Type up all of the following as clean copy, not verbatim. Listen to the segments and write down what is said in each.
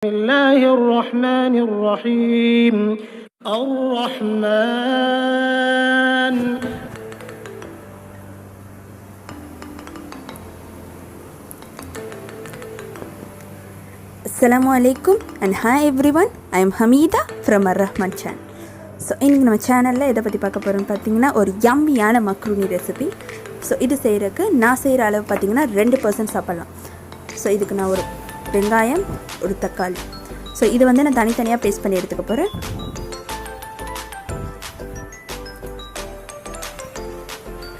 بسم الله الرحمن الرحيم الرحمن Assalamu alaikum and hi everyone. I am Hamida from Ar-Rahman channel. So இன்றைக்கி நம்ம சேனலில் எதை பற்றி பார்க்க போகிறோம்னு பார்த்தீங்கன்னா ஒரு யம்மியான மக்ரூனி ரெசிபி. ஸோ இது செய்கிறதுக்கு நான் செய்கிற அளவு பார்த்திங்கன்னா 2% சாப்பிட்லாம். ஸோ இதுக்கு நான் ஒரு வெங்காயம், ஒரு தக்காளி, ஸோ இது வந்து நான் தனித்தனியாக பேஸ்ட் பண்ணி எடுத்துக்க போகிறேன்.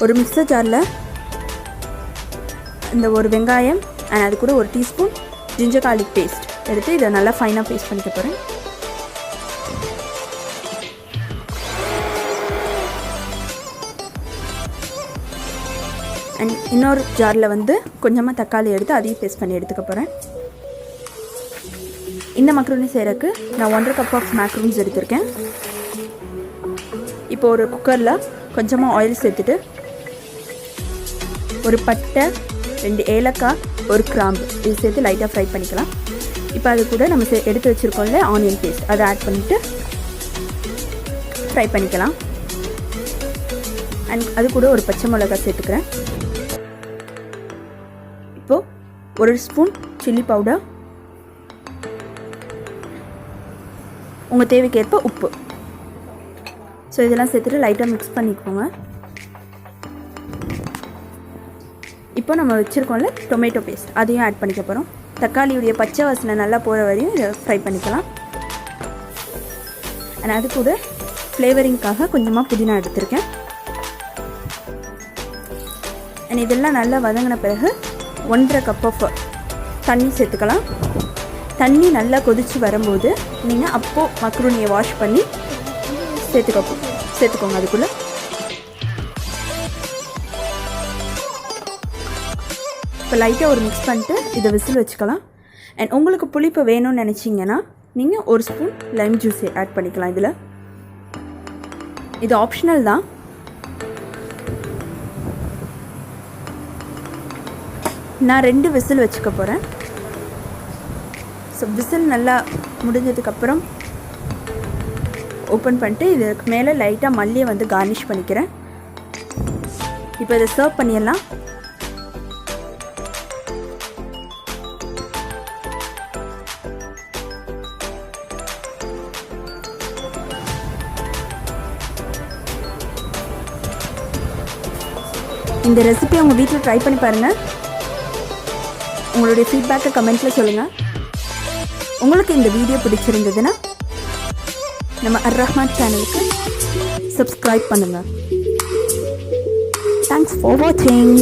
ஒரு மிக்சர் ஜாரில் இந்த ஒரு வெங்காயம் அண்ட் அது கூட ஒரு டீஸ்பூன் ஜிஞ்சர் கார்லிக் பேஸ்ட் எடுத்து இதை நல்லா ஃபைனாக பேஸ்ட் பண்ணிக்க போகிறேன். அண்ட் இன்னொரு ஜாரில் வந்து கொஞ்சமாக தக்காளி எடுத்து அதையும் பேஸ்ட் பண்ணி எடுத்துக்க போகிறேன். இந்த மக்ரூனி செய்கிறதுக்கு நான் 1.5 கப் ஆஃப் மேக்ரூன்ஸ் எடுத்திருக்கேன். இப்போ ஒரு குக்கரில் கொஞ்சமாக ஆயில் சேர்த்துட்டு ஒரு பட்டை, 2 ஏலக்காய், ஒரு கிராம்பு இது சேர்த்து லைட்டாக ஃப்ரை பண்ணிக்கலாம். இப்போ அது கூட நம்ம எடுத்து வச்சுருக்கோம்ல ஆனியன் பேஸ்ட் அதை ஆட் பண்ணிவிட்டு ஃப்ரை பண்ணிக்கலாம். அண்ட் அது கூட ஒரு பச்சை மிளகாய் சேர்த்துக்கிறேன். இப்போது ஒரு ஸ்பூன் சில்லி பவுடர், உங்கள் தேவைக்கேற்ப உப்பு, ஸோ இதெல்லாம் சேர்த்துட்டு லைட்டாக மிக்ஸ் பண்ணிக்கோங்க. இப்போ நம்ம வச்சுருக்கோம்ல டொமேட்டோ பேஸ்ட் அதையும் ஆட் பண்ணிக்க போகிறோம். தக்காளியுடைய பச்சை வாசனை நல்லா போகிற வரையும் இதை ஃப்ரை பண்ணிக்கலாம். அண்ட் அது கூட ஃப்ளேவரிங்காக கொஞ்சமாக புதினா எடுத்திருக்கேன். அண்ட் இதெல்லாம் நல்லா வதங்கின பிறகு 1.5 கப் ஆஃப் தண்ணி சேர்த்துக்கலாம். தண்ணி நல்லா கொதித்து வரும்போது நீங்கள் அப்போது மக்ரூனியை வாஷ் பண்ணி சேர்த்துக்கோங்க. அதுக்குள்ளே இப்போ லைட்டாக ஒரு மிக்ஸ் பண்ணிட்டு இதை விசில் வச்சுக்கலாம். அண்ட் உங்களுக்கு புளிப்பு வேணும்னு நினச்சிங்கன்னா நீங்கள் ஒரு ஸ்பூன் லைம் ஜூஸ் ஆட் பண்ணிக்கலாம். இதில் இது ஆப்ஷனல் தான். நான் 2 விசில் வச்சுக்க போகிறேன். ஸோ விசில் நல்லா முடிஞ்சதுக்கப்புறம் ஓப்பன் பண்ணிட்டு இதுக்கு மேலே லைட்டாக மல்லியை வந்து கார்னிஷ் பண்ணிக்கிறேன். இப்போ இதை சர்வ் பண்ணிடலாம். இந்த ரெசிபியை உங்கள் வீட்டில் ட்ரை பண்ணி பாருங்கள். உங்களுடைய ஃபீட்பேக்கை கமெண்ட்டில் சொல்லுங்கள். உங்களுக்கு இந்த வீடியோ பிடிச்சிருந்ததுன்னா நம்ம அர்-ரஹ்மான் சேனலுக்கு சப்ஸ்கிரைப் பண்ணுங்கள். தேங்க்ஸ் ஃபார் வாட்சிங்.